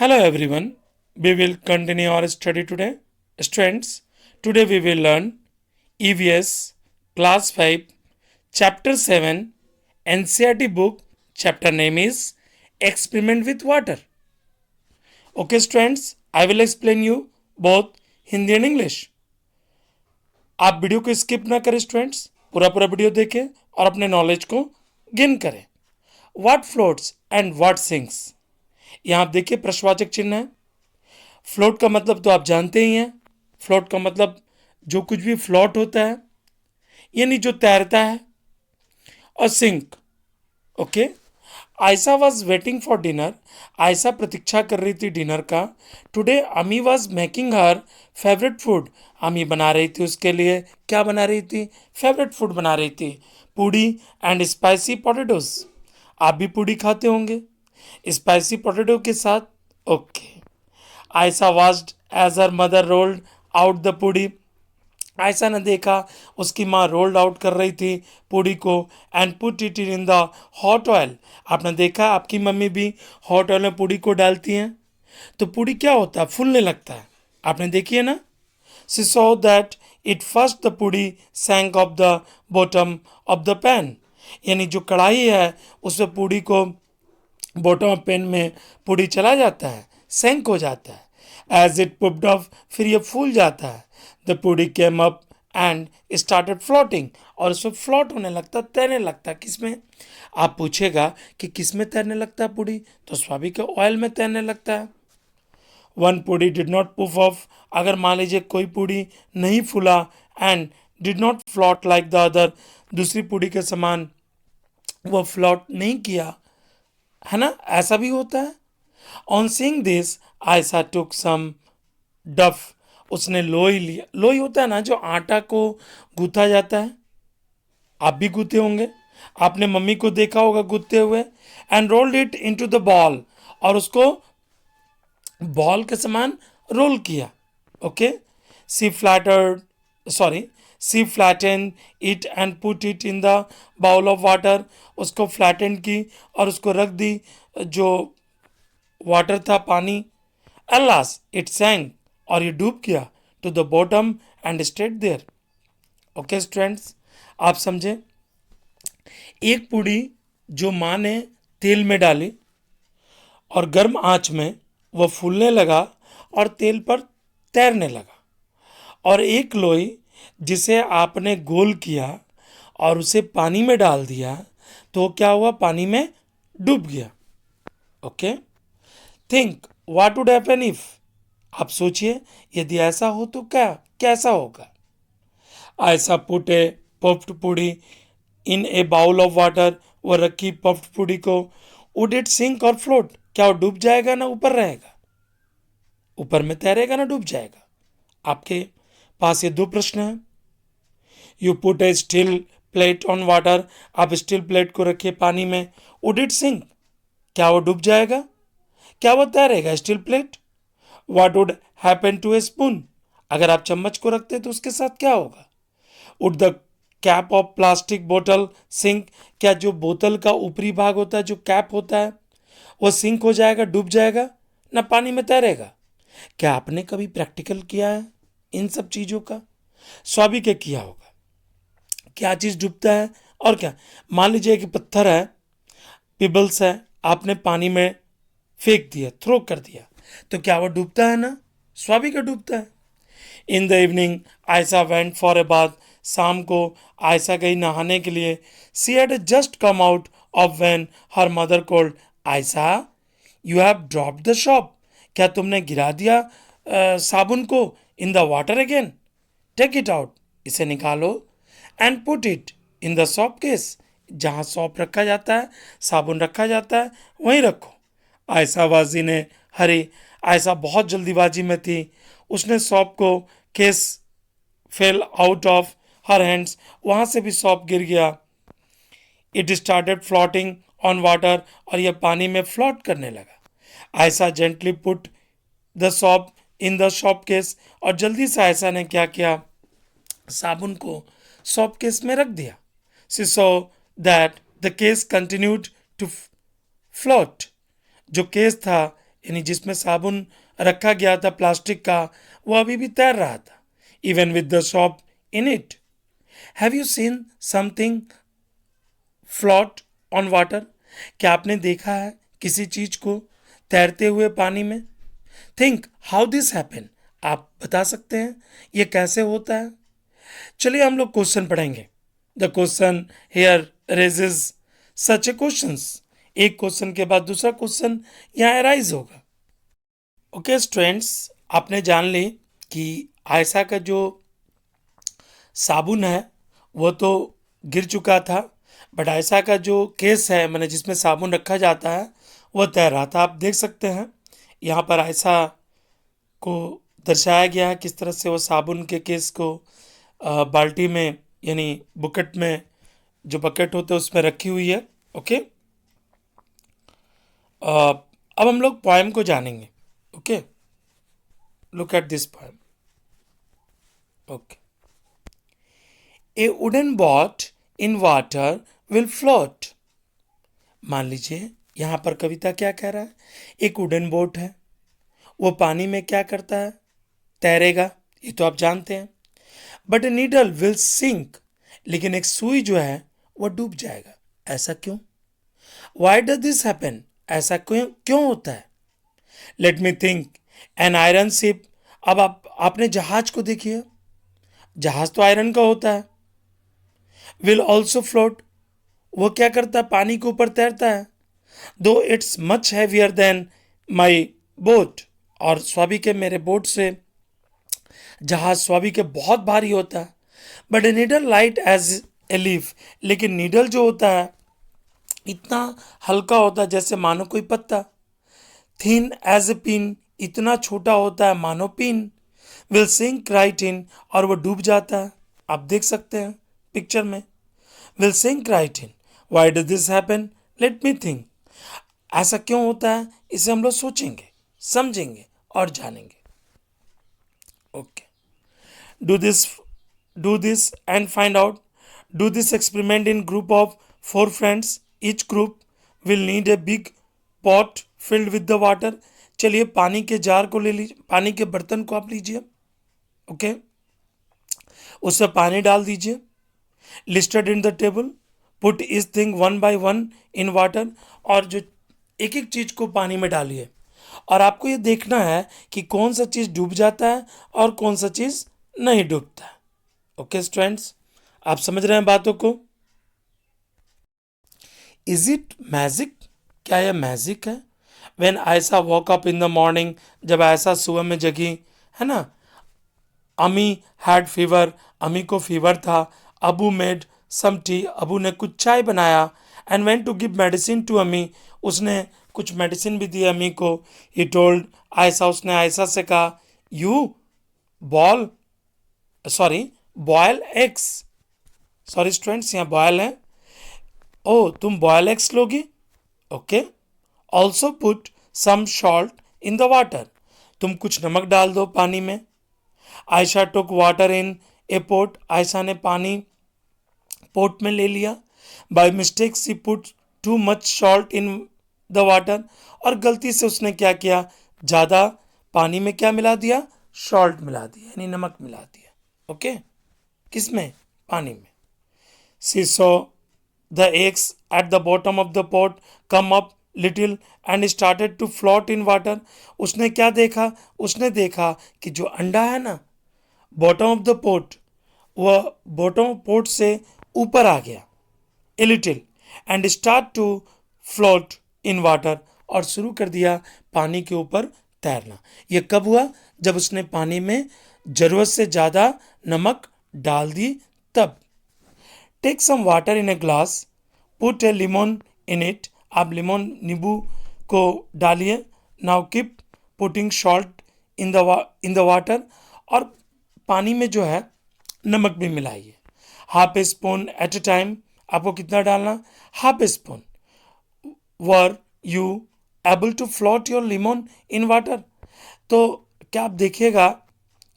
Hello everyone. We will continue our study today. Students, today we will learn EVS Class 5 Chapter 7 NCERT book. Chapter name is Experiment with Water. Okay students, I will explain you both Hindi and English. आप video को skip ना करें students, पूरा पूरा video देखें और अपने knowledge को गेन करें. What floats and what sinks. यहाँ आप देखिए प्रश्नवाचक चिन्ह है. फ्लोट का मतलब तो आप जानते ही हैं. फ्लोट का मतलब जो कुछ भी फ्लोट होता है यानी जो तैरता है. और sink. Okay. Ayesha was waiting for dinner. Ayesha प्रतीक्षा कर रही थी डिनर का. टुडे अमी was making her favourite food. अमी बना रही थी उसके लिए. क्या बना रही थी? फेवरेट फूड बना रही थी. Puri and spicy potatoes. आप भी पूड़ी खाते होंगे स्पाइसी पोटैटो के साथ. Okay. Ayesha watched as her mother rolled out the puri. Ayesha ने देखा उसकी माँ रोल्ड आउट कर रही थी पूड़ी को. And put it in the hot oil. आपने देखा आपकी मम्मी भी हॉट ऑयल में पूड़ी को डालती हैं तो पूड़ी क्या होता है? फूलने लगता है. आपने देखी है ना. She saw that it first the puri sank off the bottom of the pan. यानी जो कढ़ाई है उसमें पूड़ी को बॉटम ऑफ पैन में पूड़ी चला जाता है, सैंक हो जाता है. एज इट पुप्ड ऑफ, फिर ये फूल जाता है. The puri came up and started floating. और उसमें फ्लोट होने लगता, तैरने लगता. किसमें? आप पूछेगा कि किस में तैरने लगता है पूड़ी, तो स्वाभाविक ऑयल में तैरने लगता है. One puri did not puff off. अगर मान लीजिए कोई पूड़ी नहीं फूला and did not float like the other, दूसरी पूड़ी के समान वो फ्लॉट नहीं किया, है ना, ऐसा भी होता है. ऑन सीइंग दिस आयशा टुक सम डफ. उसने लोई लिया. लोई होता है ना जो आटा को गूंथा जाता है. आप भी गूंथे होंगे, आपने मम्मी को देखा होगा गूंथते हुए. And rolled it into the ball. और उसको बॉल के समान रोल किया. Okay. She flattered, sorry, she flatten it and put it in the bowl of water. उसको फ्लैटन की और उसको रख दी जो वाटर था, पानी. अलास इट सैंक, और ये डूब गया to the bottom and stayed there. Okay students, आप समझे. एक पूड़ी जो माँ ने तेल में डाली और गर्म आंच में वो फूलने लगा और तेल पर तैरने लगा. और एक लोई जिसे आपने गोल किया और उसे पानी में डाल दिया तो क्या हुआ? पानी में डूब गया. Okay. Think what would happen if. आप सोचिए यदि ऐसा हो तो क्या कैसा होगा. ऐसा put a puffed puri in a bowl of water. वो रखी पफ्ड पूड़ी को. वुड इट सिंक और फ्लोट. क्या वो डूब जाएगा ना ऊपर रहेगा? ऊपर में तैरेगा ना डूब जाएगा? आपके पास ये दो प्रश्न हैं. You put a steel plate on water. आप स्टील प्लेट को रखिए पानी में. Would it sink. क्या वो डूब जाएगा? क्या वो तैरेगा steel plate? What would happen to a spoon. अगर आप चम्मच को रखते तो उसके साथ क्या होगा? Would the cap of plastic बोतल सिंक. क्या जो बोतल का ऊपरी भाग होता है, जो कैप होता है, वो सिंक हो जाएगा, डूब जाएगा ना पानी में तैरेगा? क्या आपने कभी प्रैक्टिकल किया है इन सब चीज़ों का? स्वाभाविक है किया होगा. क्या चीज़ डूबता है और क्या? मान लीजिए कि पत्थर है, पिबल्स है, आपने पानी में फेंक दिया, थ्रो कर दिया, तो क्या वो डूबता है ना? स्वाभाविक है डूबता है. In the evening Ayesha went for a bath. शाम को आयशा गई नहाने के लिए. She had just come out of when her mother called. Ayesha, you have dropped the soap. क्या तुमने गिरा दिया साबुन को in the water again. Take it out. इसे निकालो. And put it in the soap case. जहाँ सॉप रखा जाता है, साबुन रखा जाता है, वहीं रखो. आयशा वाजी ने हरी. आयशा बहुत जल्दीबाजी में थी. उसने सॉप को case fail out of her hands. वहाँ से भी सॉप गिर गया. It started floating on water. और यह पानी में फ्लोट करने लगा. Ayesha gently put the shop in the shop case. और जल्दी से आयशा ने क्या किया? साबुन को सॉप केस में रख दिया. She saw that the case continued to float. जो केस था यानी जिसमें साबुन रखा गया था प्लास्टिक का, वो अभी भी तैर रहा था, even with the soap in it. Have you seen something float on water? क्या आपने देखा है किसी चीज को तैरते हुए पानी में? Think how this happen. आप बता सकते हैं ये कैसे होता है? चलिए हम लोग क्वेश्चन पढ़ेंगे। The question here raises such A questions. एक क्वेश्चन के बाद दूसरा क्वेश्चन यहाँ अराइज होगा। ओके स्टूडेंट्स, आपने जान ली कि आयशा का जो साबुन है वो तो गिर चुका था, बट आयशा का जो केस है मैंने जिसमें साबुन रखा जाता है वो तैर रहा था। आप देख सकते हैं यहाँ पर आयशा को दर्शाया गया है किस तरह से वो साबुन के केस को बाल्टी में यानी बुकेट में, जो बकेट होते हैं उसमें रखी हुई है। ओके, अब हम लोग पोएम को जानेंगे। Okay, look at this poem. Okay, A wooden boat in water will float. मान लीजिए यहां पर कविता क्या कह रहा है, एक वुडन बोट है, वो पानी में क्या करता है, तैरेगा, ये तो आप जानते हैं। But a needle will sink, लेकिन एक सुई जो है वो डूब जाएगा। ऐसा क्यों? Y does this happen? ऐसा क्यों क्यों होता है? Late me think. An iron ship. अब आपने जहाज को देखिए, जहाज तो आयरन का होता है। विल ऑल्सो फ्लोट, वो क्या करता है, पानी के ऊपर तैरता है। दो it's much heavier than my boat, और स्वाभी के मेरे बोट से जहाज स्वाभी के बहुत भारी होता है। But a needle light as a leaf, लेकिन नीडल जो होता है इतना हल्का होता है जैसे मानो कोई पत्ता। थिन एज ए पिन, इतना छोटा होता है मानो पिन। विल सिंक राइट इन, और वो डूब जाता है। आप देख सकते हैं पिक्चर में, will sink right in. Why does this happen? Let me think. ऐसा क्यों होता है, इसे हम लोग सोचेंगे, समझेंगे और जानेंगे। Okay, do this and find out. Do this experiment in group of 4 friends. Each group will need a big pot filled with the water. चलिए पानी के जार को ले लीजिए, पानी के बर्तन को आप लीजिए। ओके, उसमें पानी डाल दीजिए। Listed in the table, put this thing one by one in water, और जो एक एक चीज को पानी में डालिए, और आपको ये देखना है कि कौन सा चीज डूब जाता है और कौन सा चीज नहीं डूबता है। ओके स्टूडेंट्स, आप समझ रहे हैं बातों को? Is it magic? क्या यह मैजिक है? When Ayesha walk up in the morning, जब आयशा सुबह में जगी, है ना। अमी हैड फीवर, अमी को फीवर था। Abbu made some tea, Abbu ने कुछ चाय बनाया। And went to give medicine to Ammi, उसने कुछ मेडिसिन भी दी अमी को। ही टोल्ड आयशा, उसने आयशा से कहा, you ball sorry boil eggs. Sorry students, यहाँ बॉयल है। ओ, तुम बॉयल एग्स लोगी? Okay, also put some salt in the water, तुम कुछ नमक डाल दो पानी में। Ayesha took water in a pot, Ayesha ने पानी पोट में ले लिया। By mistake she put too much salt in the water, और गलती से उसने क्या किया, ज़्यादा पानी में क्या मिला दिया, सॉल्ट मिला दिया, यानी नमक मिला दिया। ओके, किसमें, पानी में। She saw the eggs at the bottom of the pot come up little and started to float in water, उसने क्या देखा, उसने देखा कि जो अंडा है ना बॉटम ऑफ द पोट, वह बॉटम ऑफ पोट से ऊपर आ गया, a little, and start to float in water, और शुरू कर दिया पानी के ऊपर तैरना। यह कब हुआ, जब उसने पानी में जरूरत से ज़्यादा नमक डाल दी तब। Take some water in a glass, put a lemon in it, आप लेमन नींबू को डालिए। Now keep putting salt in the water, और पानी में जो है नमक भी मिलाइए। Half a spoon at a time, आपको कितना डालना, half a spoon. Were you able to float your lemon in water, तो क्या आप देखिएगा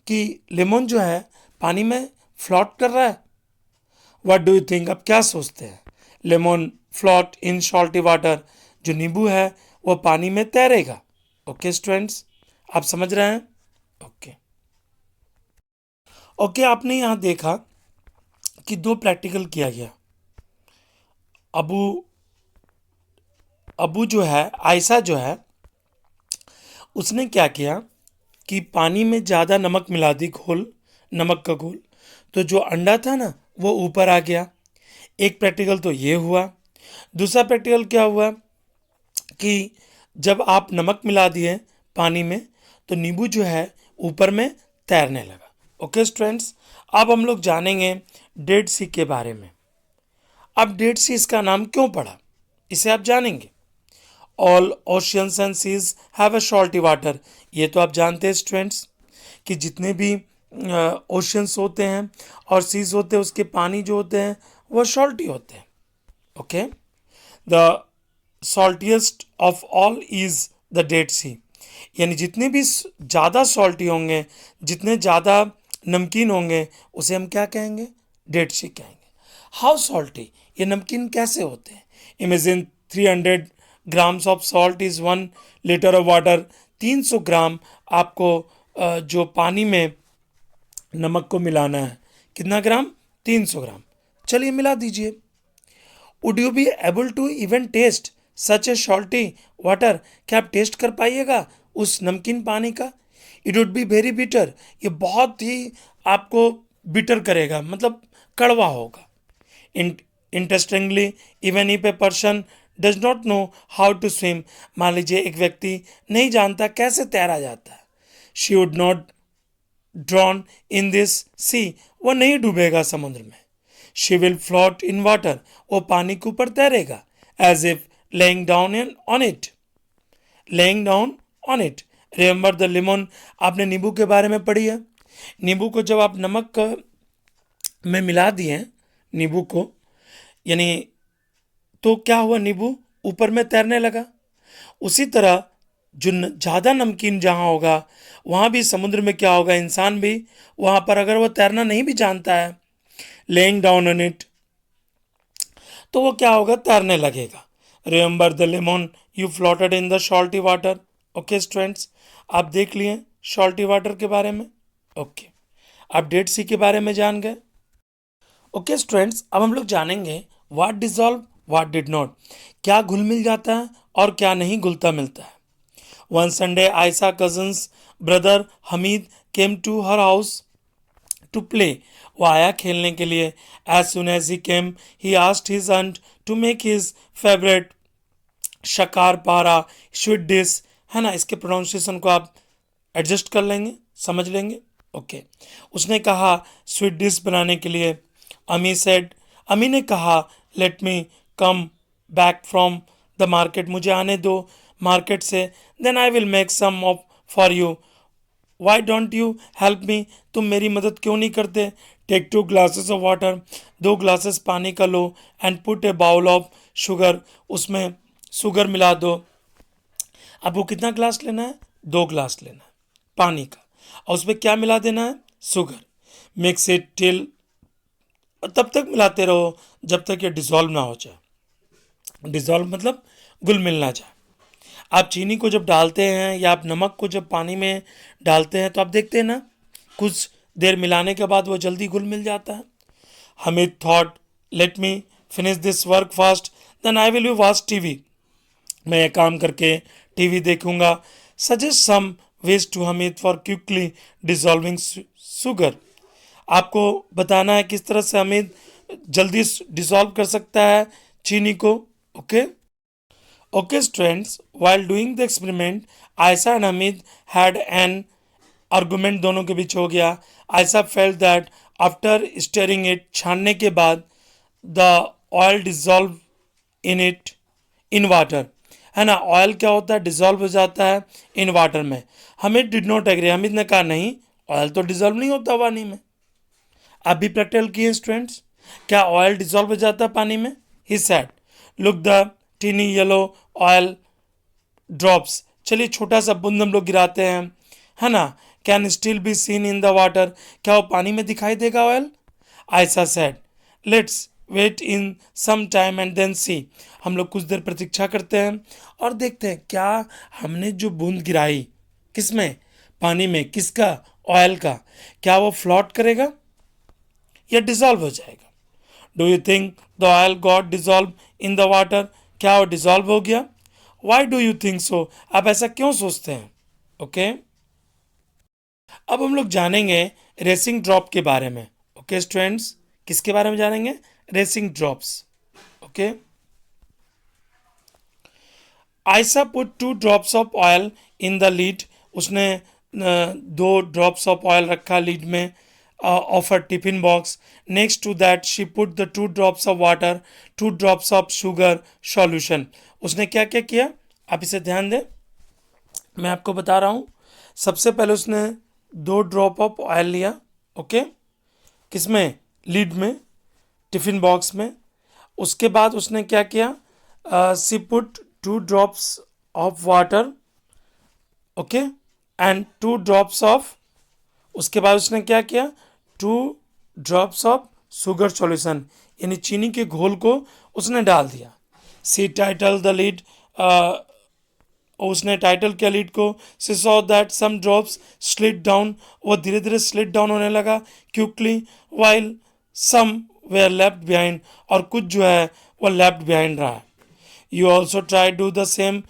कि लेमन जो है पानी में फ्लोट कर रहा है। व्हाट डू यू थिंक, आप क्या सोचते हैं? Lemon float in salty water, जो नींबू है वो पानी में तैरेगा। ओके स्टूडेंट्स, आप समझ रहे हैं? ओके ओके, आपने यहाँ देखा कि दो प्रैक्टिकल किया गया। अबू अबू जो है, आयशा जो है, उसने क्या किया कि पानी में ज़्यादा नमक मिला दी, घोल, नमक का घोल, तो जो अंडा था ना वो ऊपर आ गया। एक प्रैक्टिकल तो ये हुआ। दूसरा प्रैक्टिकल क्या हुआ कि जब आप नमक मिला दिए पानी में तो नींबू जो है ऊपर में तैरने लगा। ओके स्टूडेंट्स, अब हम लोग जानेंगे डेड सी के बारे में। अब डेड सी इसका नाम क्यों पड़ा, इसे आप जानेंगे। All oceans and seas have a salty water, ये तो आप जानते हैं स्टूडेंट्स कि जितने भी ओशियंस होते हैं और सीज होते हैं उसके पानी जो होते हैं वो सॉल्टी होते हैं। Okay, the saltiest of all is the Dead Sea, यानी जितने भी ज़्यादा सॉल्टी होंगे, जितने ज़्यादा नमकीन होंगे, उसे हम क्या कहेंगे? डेड सी कहेंगे। हाउ सॉल्टी, ये नमकीन कैसे होते हैं? Imagine 300 grams of salt is 1 litre of water. 300 ग्राम आपको जो पानी में नमक को मिलाना है। कितना ग्राम? 300 ग्राम। चलिए मिला दीजिए। Would you be able to even taste such a salty water, क्या आप टेस्ट कर पाइएगा उस नमकीन पानी का? It would be very bitter, ये बहुत ही आपको बिटर करेगा, मतलब कड़वा होगा। Interestingly, even if a person does not know how to swim, मान लीजिए एक व्यक्ति नहीं जानता कैसे तैरा जाता है, she would not drown in this sea, वो नहीं डूबेगा समुद्र में। She will float in water, वो पानी के ऊपर तैरेगा। As if laying down on it, laying down on it. Remember the lemon, आपने नींबू के बारे में पढ़ी है। नींबू को जब आप नमक में मिला दिए, नींबू को, यानी तो क्या हुआ? नींबू ऊपर में तैरने लगा। उसी तरह जो ज़्यादा नमकीन जहाँ होगा वहाँ भी समुद्र में क्या होगा? इंसान भी वहाँ पर अगर वो तैरना नहीं भी जानता है, लेइंग डाउन ऑन इट, तो वो क्या होगा? तैरने लगेगा। Remember the lemon you floated in the salty water. Okay students, आप देख लिए सॉल्टी वाटर के बारे में। ओके, आप डेड सी के बारे में जान गए। ओके स्टूडेंट्स, अब हम लोग जानेंगे what dissolve what did not, क्या घुल मिल जाता है और क्या नहीं घुलता मिलता है। One Sunday Ayesha cousin's brother Hamid came to her house to play, वो आया खेलने के लिए। As soon as he came he asked his aunt to make his favourite shakarpara sweet dish, है ना? इसके प्रोनाउंसिएशन को आप एडजस्ट कर लेंगे, समझ लेंगे। ओके, उसने कहा स्वीट डिश बनाने के लिए। अमी सेड, अमी ने कहा let me come back from the market, मुझे आने दो मार्केट से, then I will make some of for you. Why don't you help me, तुम मेरी मदद क्यों नहीं करते? Take 2 glasses of water, 2 glasses पानी का लो, and put a bowl of sugar, उसमें शुगर मिला दो। अब वो कितना ग्लास लेना है? 2 ग्लास लेना है पानी का, और उसमें क्या मिला देना है? शुगर। मिक्स इट टिल, तब तक मिलाते रहो जब तक ये डिज़ोल्व ना हो जाए। डिज़ोल्व मतलब घुल मिल ना जाए। आप चीनी को जब डालते हैं या आप नमक को जब पानी में डालते हैं तो आप देखते हैं ना, कुछ देर मिलाने के बाद वो जल्दी घुल मिल जाता है। Hamid thought let me finish this work fast, then I will be watch TV, मैं ये काम करके टीवी देखूंगा। Suggest some ways to Hamid for quickly dissolving sugar, आपको बताना है किस तरह से हमीद जल्दी डिसॉल्व कर सकता है चीनी को। Okay okay students, while doing the experiment Ayesha and Hamid had an argument, दोनों के बीच हो गया। Ayesha felt that after stirring it, छानने के बाद, the oil dissolve in it in water, है ना? ऑयल क्या होता है? डिजॉल्व हो जाता है इन वाटर में। Hamid did not agree, Hamid ने कहा नहीं, ऑयल तो डिजॉल्व नहीं होता पानी में। आप भी प्रैक्टिकल किए स्टूडेंट्स, क्या ऑयल डिजॉल्व हो जाता है पानी में? He said look the tiny yellow oil drops, चलिए छोटा सा बूंद हम लोग गिराते हैं, है ना? Can still be seen in the water, क्या वो पानी में दिखाई देगा oil? Ayesha said let's wait in some time and then see. हम लोग कुछ देर प्रतीक्षा करते हैं और देखते हैं क्या हमने जो बूंद गिराई किसमें, पानी में, किसका, ऑयल का, क्या वो फ्लोट करेगा या डिसॉल्व हो जाएगा। Do you think the oil got dissolve in the water, क्या वो डिसॉल्व हो गया। Why do you think so, आप ऐसा क्यों सोचते हैं। ओके अब हम लोग जानेंगे रेसिंग ड्रॉप के बारे में। ओके स्टूडेंट्स, किसके बारे में जानेंगे, racing drops. Okay Ayesha put 2 drops of oil in the lid, उसने 2 ड्रॉप्स ऑफ ऑयल रखा लीड में of a tiffin box. Next to that she put the 2 drops of water, 2 drops of sugar solution. उसने क्या क्या किया, आप इसे ध्यान दें, मैं आपको बता रहा हूँ। सबसे पहले उसने 2 ड्रॉप ऑफ ऑयल लिया। ओके किसमें, लीड में, टिफिन बॉक्स में। उसके बाद उसने क्या किया, she put 2 drops of water, okay and 2 drops of, उसके बाद उसने क्या किया, 2 ड्रॉप्स ऑफ शुगर सॉल्यूशन, यानी चीनी के घोल को उसने डाल दिया। सी टाइटल द लीड, उसने टाइटल किया लीड को। She saw that some drops slid down, वो धीरे धीरे स्लिट डाउन होने लगा quickly, while some were left behind, और कुछ जो है वो लेफ्ट बिहाइंड रहा है। You also try do the same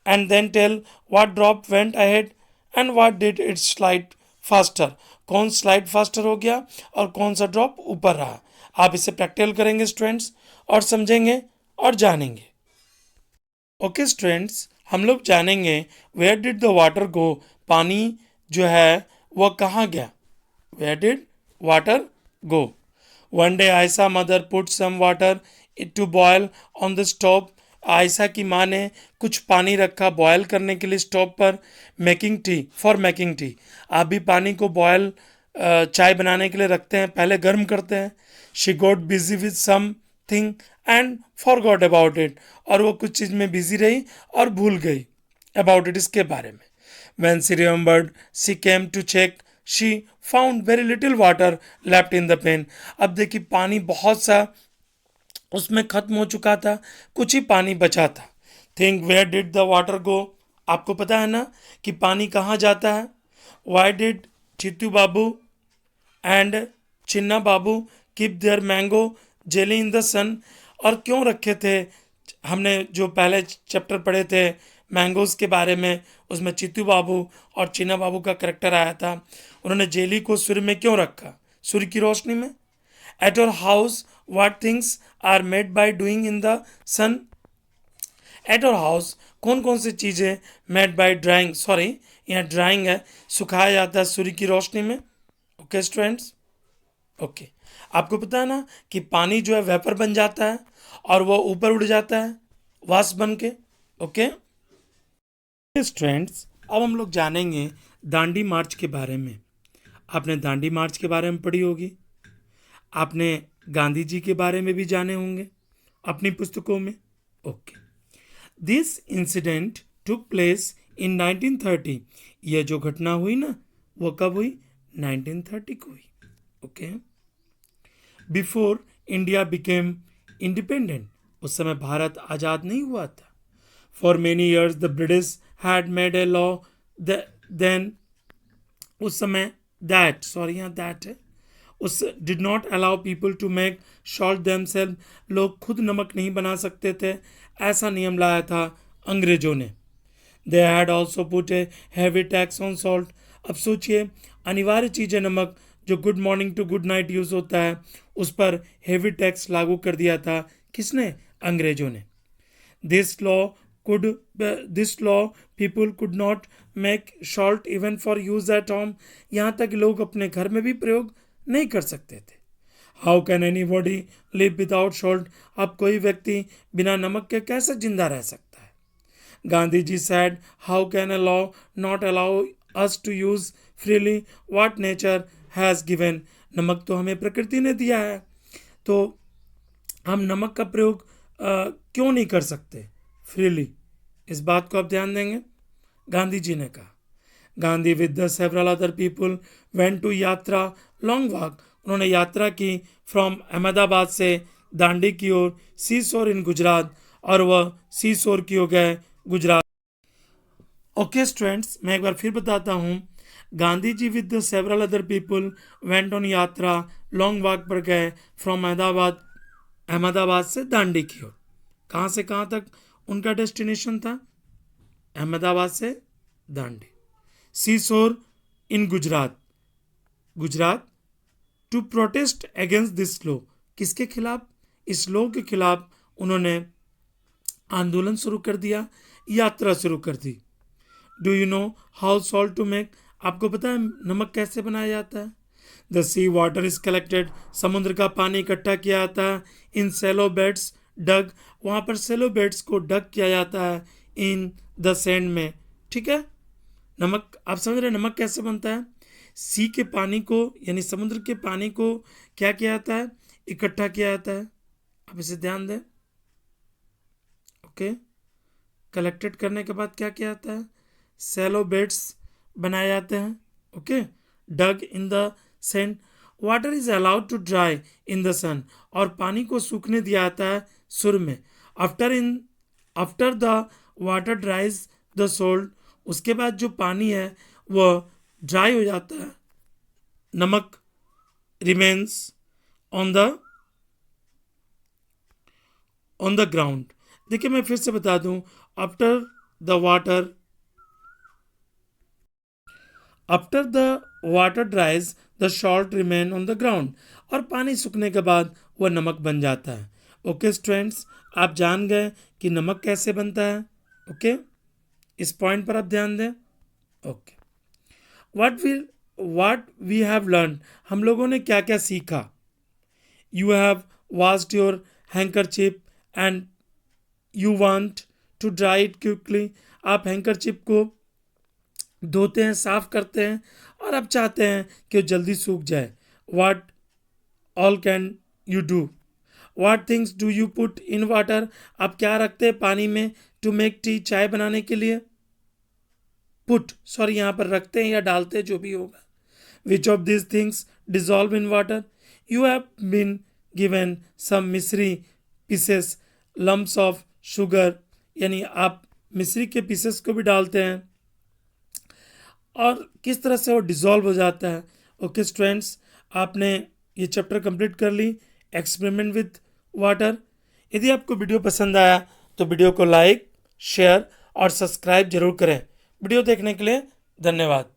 and then tell what drop went ahead and what did it slide faster, कौन स्लाइड फास्टर हो गया और कौन सा ड्रॉप ऊपर रहा। आप इसे प्रैक्टिकल करेंगे स्टूडेंट्स और समझेंगे और जानेंगे। ओके स्टूडेंट्स, हम लोग जानेंगे where did the water go, पानी जो है वो कहाँ गया, where did water go. One day Ayesha mother put some water to boil on the stove, Ayesha की माँ ने कुछ पानी रखा बॉयल करने के लिए स्टोव पर। Making tea, for making tea, आप भी पानी को बॉयल चाय बनाने के लिए रखते हैं, पहले गर्म करते हैं। She got busy with something and forgot about it, और वो कुछ चीज़ में बिजी रही और भूल गई अबाउट इट, इसके बारे में। When she remembered, she came to check. She found very little water left in the pan. अब देखिए पानी बहुत सा उसमें खत्म हो चुका था, कुछ ही पानी बचा था। Think where did the water go, आपको पता है ना कि पानी कहाँ जाता है। Why did Chittu Babu and Chinna Babu keep their mango jelly in the sun, और क्यों रखे थे, हमने जो पहले चैप्टर पढ़े थे मैंगोज के बारे में, उसमें चित्तू बाबू और चिन्ना बाबू का करेक्टर आया था। उन्होंने जेली को सूर्य में क्यों रखा, सूर्य की रोशनी में। At your house what things are made by drying in the sun, at your house कौन कौन सी चीज़ें मेड बाय ड्राइंग, सॉरी यहाँ ड्राइंग है, सुखाया जाता है सूर्य की रोशनी में। ओके स्टूडेंट्स, ओके आपको पता है ना कि पानी जो है वेपर बन जाता है और वो ऊपर उड़ जाता है वाष्प बन के। ओके स्टूडेंट्स, अब हम लोग जानेंगे दांडी मार्च के बारे में। आपने दांडी मार्च के बारे में पढ़ी होगी, आपने गांधी जी के बारे में भी जाने होंगे अपनी पुस्तकों में। Okay this incident took place in 1930, यह जो घटना हुई ना वो कब हुई, 1930 को हुई। Okay before India became independent, उस समय भारत आज़ाद नहीं हुआ था। For many years the British had made a law then, उस समय दैट, सॉरी यहाँ दैट है, उस did not allow people to make salt themselves, लोग खुद नमक नहीं बना सकते थे, ऐसा नियम लाया था अंग्रेजों ने। They had also put a heavy tax on salt, अब सोचिए अनिवार्य चीज़ है नमक, जो good morning to good night use होता है, उस पर हेवी टैक्स लागू कर दिया था, किसने, अंग्रेजों ने। This law people could not make salt even for use at home, यहाँ तक लोग अपने घर में भी प्रयोग नहीं कर सकते थे। How can any body live without salt, अब कोई व्यक्ति बिना नमक के कैसे जिंदा रह सकता है। Gandhi ji said how can a law not allow us to use freely what nature has given, नमक तो हमें प्रकृति ने दिया है, तो हम नमक का प्रयोग क्यों नहीं कर सकते फ्रीली, इस बात को आप ध्यान देंगे, गांधी जी ने कहा। Gandhi with the several other people went to yatra long walk, उन्होंने यात्रा की फ्रॉम अहमदाबाद से दांडी की ओर, सी शोर इन गुजरात, और वह सी शोर की हो गए गुजरात। ओके स्टूडेंट्स, मैं एक बार फिर बताता हूँ। Gandhi ji with several other people went on yatra, long walk पर गए फ्रॉम अहमदाबाद से दांडी की ओर। कहाँ से कहाँ तक उनका डेस्टिनेशन था? अहमदाबाद से Dandi. Sea shore in Gujarat, Gujarat. To protest against this law, किसके खिलाफ? इस लॉ के खिलाफ उन्होंने आंदोलन शुरू कर दिया, यात्रा शुरू कर दी। Do you know how salt to make, आपको पता है नमक कैसे बनाया जाता है? The sea water is collected, समुद्र का पानी इकट्ठा किया जाता है। इन सेलो बेड्स डग, वहाँ पर सेलो बेड्स को डग किया जाता है इन द सैंड में। ठीक है, नमक आप समझ रहे हैं नमक कैसे बनता है? सी के पानी को यानी समुद्र के पानी को क्या किया जाता है? इकट्ठा किया जाता है। आप इसे ध्यान दें। ओके, कलेक्टेड करने के बाद क्या किया जाता है? सेलो बेड्स बनाए जाते हैं। Okay, dug in the sand, water is allowed to dry in the sun, और पानी को सूखने दिया जाता है सूर्य में। After the water dries the salt, उसके बाद जो पानी है वह ड्राई हो जाता है, नमक रिमेन्स ऑन द ग्राउंड। देखिए मैं फिर से बता दूं, after the water dries the salt remain on the ground, और पानी सूखने के बाद वह नमक बन जाता है। ओके स्टूडेंट्स, आप जान गए कि नमक कैसे बनता है। ओके, इस पॉइंट पर आप ध्यान दें। Okay, what we have learn, हम लोगों ने क्या क्या सीखा? You have washed your handkerchief and you want to dry it quickly, आप हैंकरचिप को धोते हैं, साफ करते हैं, और आप चाहते हैं कि वो जल्दी सूख जाए। What all can you do? What things do you put in water, आप क्या रखते हैं पानी में? टू मेक टी, चाय बनाने के लिए। यहाँ पर रखते हैं या डालते हैं, जो भी होगा। Which of this things dissolve in water? You have been given some mishri pieces, lumps of sugar, यानी आप मिश्री के पीसेस को भी डालते हैं, और किस तरह से वो डिज़ोल्व हो जाता है। ओके स्टूडेंट्स, आपने ये चैप्टर कंप्लीट कर ली, एक्सपेरिमेंट विथ वाटर। यदि आपको वीडियो पसंद आया तो वीडियो को लाइक, शेयर और सब्सक्राइब जरूर करें। वीडियो देखने के लिए धन्यवाद।